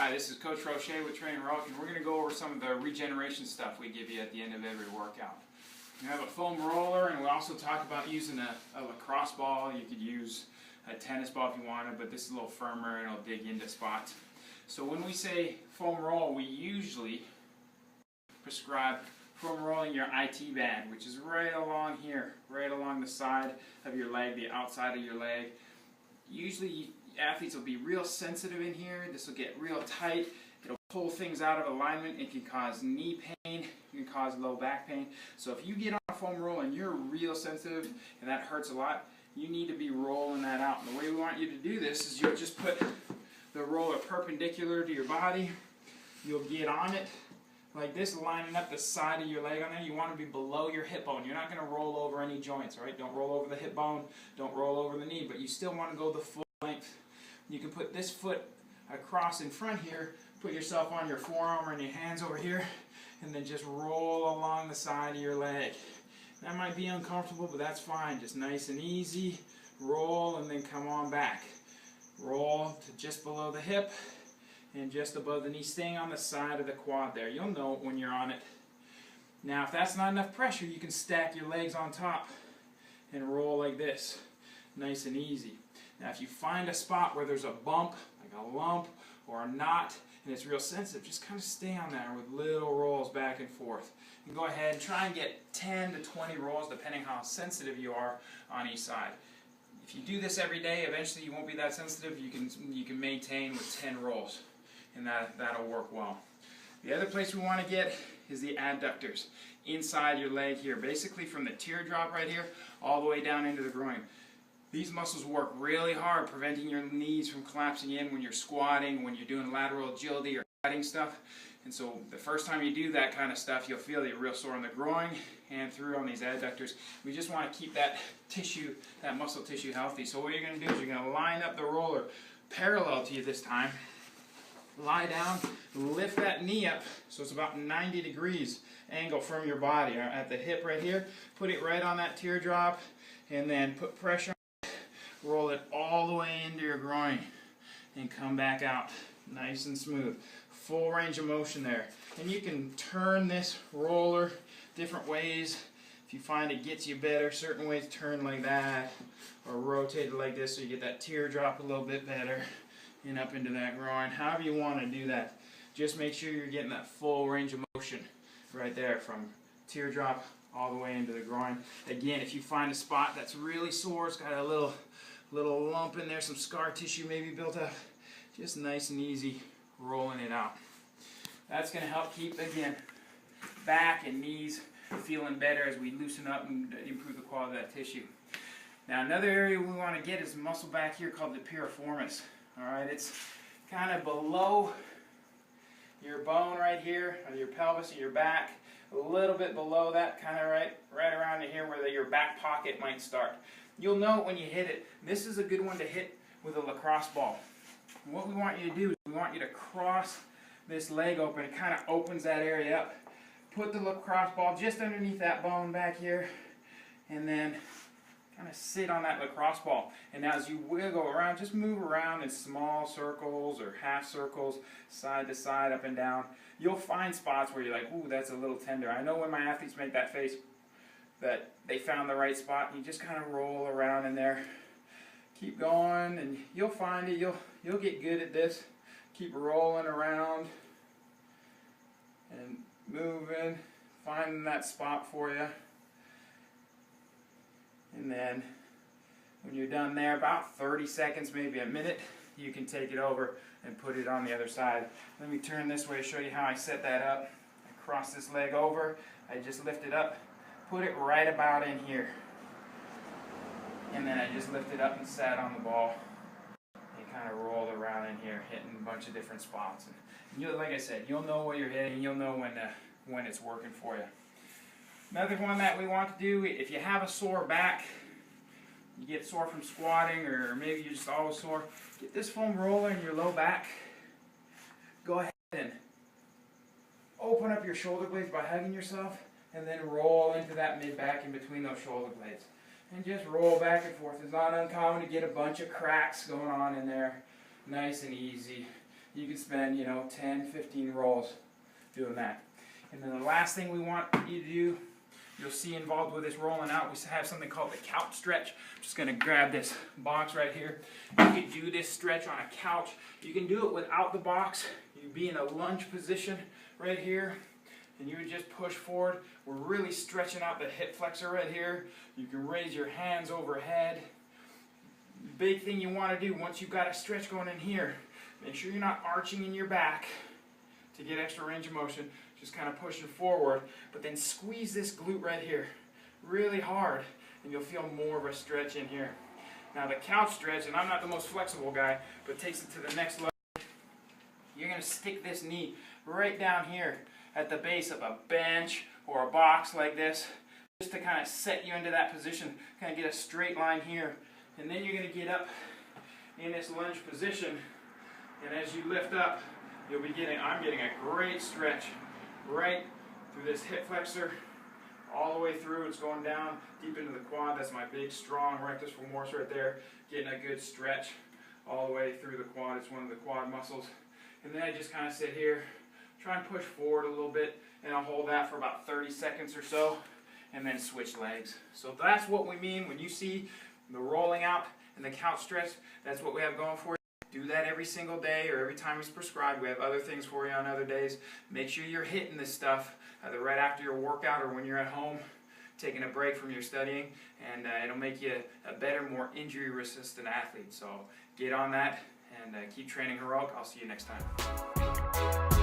Hi, this is Coach Rochet with Train Rock, and we're going to go over some of the regeneration stuff we give you at the end of every workout. We have a foam roller, and we also talk about using a lacrosse ball. You could use a tennis ball if you wanted, but this is a little firmer and it'll dig into spots. So when we say foam roll, we usually prescribe foam rolling your IT band, which is right along here, right along the side of your leg, the outside of your leg. Usually athletes will be real sensitive in here. This will get real tight. It'll pull things out of alignment. It can cause knee pain. It can cause low back pain. So if you get on a foam roll and you're real sensitive and that hurts a lot, you need to be rolling that out. And the way we want you to do this is you'll just put the roller perpendicular to your body. You'll get on it like this, lining up the side of your leg on there. You want to be below your hip bone. You're not going to roll over any joints, right? Don't roll over the hip bone. Don't roll over the knee, but you still want to go the full length. You can put this foot across in front here, put yourself on your forearm and your hands over here, and then just roll along the side of your leg. That might be uncomfortable, but that's fine. Just nice and easy. Roll and then come on back. Roll to just below the hip and just above the knee, staying on the side of the quad there. You'll know it when you're on it. Now, if that's not enough pressure, you can stack your legs on top and roll like this. Nice and easy. Now, if you find a spot where there's a bump, like a lump or a knot, and it's real sensitive, just kind of stay on there with little rolls back and forth. And go ahead and try and get 10 to 20 rolls, depending how sensitive you are on each side. If you do this every day, eventually you won't be that sensitive. You can maintain with 10 rolls, and that'll work well. The other place we want to get is the adductors, inside your leg here, basically from the teardrop right here all the way down into the groin. These muscles work really hard, preventing your knees from collapsing in when you're squatting, when you're doing lateral agility or cutting stuff. And so the first time you do that kind of stuff, you'll feel that you're real sore in the groin and through on these adductors. We just want to keep that tissue, that muscle tissue healthy. So what you're going to do is you're going to line up the roller parallel to you this time. Lie down, lift that knee up so it's about 90 degrees angle from your body at the hip right here. Put it right on that teardrop and then put pressure. Roll it all the way into your groin and come back out nice and smooth. Full range of motion there. And you can turn this roller different ways. If you find it gets you better, certain ways turn like that or rotate it like this so you get that teardrop a little bit better and up into that groin. However you want to do that. Just make sure you're getting that full range of motion right there from teardrop all the way into the groin. Again, if you find a spot that's really sore, it's got a little lump in there, some scar tissue maybe built up, just nice and easy rolling it out. That's going to help keep, again, back and knees feeling better as we loosen up and improve the quality of that tissue. Now, another area we want to get is muscle back here called the piriformis. Alright, it's kind of below your bone right here, or your pelvis or your back, a little bit below that, kind of right around here where your back pocket might start. You'll know it when you hit it. This is a good one to hit with a lacrosse ball. And what we want you to do is we want you to cross this leg open. It kind of opens that area up. Put the lacrosse ball just underneath that bone back here, and then kind of sit on that lacrosse ball. And now as you wiggle around, just move around in small circles or half circles, side to side, up and down. You'll find spots where you're like, ooh, that's a little tender. I know when my athletes make that face that they found the right spot. You just kind of roll around in there. Keep going and you'll find it. You'll get good at this. Keep rolling around and moving, finding that spot for you. And then when you're done there, about 30 seconds, maybe a minute, you can take it over and put it on the other side. Let me turn this way to show you how I set that up. I cross this leg over, I just lift it up, put it right about in here. And then I just lift it up and sat on the ball and kind of rolled around in here, hitting a bunch of different spots. And you'll, like I said, you'll know what you're hitting, you'll know when it's working for you. Another one that we want to do, if you have a sore back, you get sore from squatting, or maybe you're just always sore, get this foam roller in your low back. Go ahead and open up your shoulder blades by hugging yourself, and then roll into that mid-back in between those shoulder blades. And just roll back and forth. It's not uncommon to get a bunch of cracks going on in there. Nice and easy. you can spend, 10, 15 rolls doing that. And then the last thing we want you to do, you'll see involved with this rolling out, we have something called the couch stretch. I'm just going to grab this box right here. You can do this stretch on a couch. You can do it without the box. You be in a lunge position right here, and you would just push forward. We're really stretching out the hip flexor right here. You can raise your hands overhead. Big thing you want to do once you've got a stretch going in here, make sure you're not arching in your back to get extra range of motion. Just kind of pushing forward, but then squeeze this glute right here really hard, and you'll feel more of a stretch in here. Now the couch stretch, and I'm not the most flexible guy, but takes it to the next level. You're going to stick this knee right down here at the base of a bench or a box like this, just to kind of set you into that position, kind of get a straight line here. And then you're going to get up in this lunge position, and as you lift up, you'll be I'm getting a great stretch right through this hip flexor, all the way through. It's going down deep into the quad. That's my big, strong rectus femoris right there. Getting a good stretch all the way through the quad. It's one of the quad muscles. And then I just kind of sit here, try and push forward a little bit, and I'll hold that for about 30 seconds or so, and then switch legs. So that's what we mean when you see the rolling out and the couch stretch. That's what we have going for you. Do that every single day or every time it's prescribed. We have other things for you on other days. Make sure you're hitting this stuff either right after your workout or when you're at home taking a break from your studying, and it'll make you a better, more injury-resistant athlete. So get on that and keep training heroic. I'll see you next time.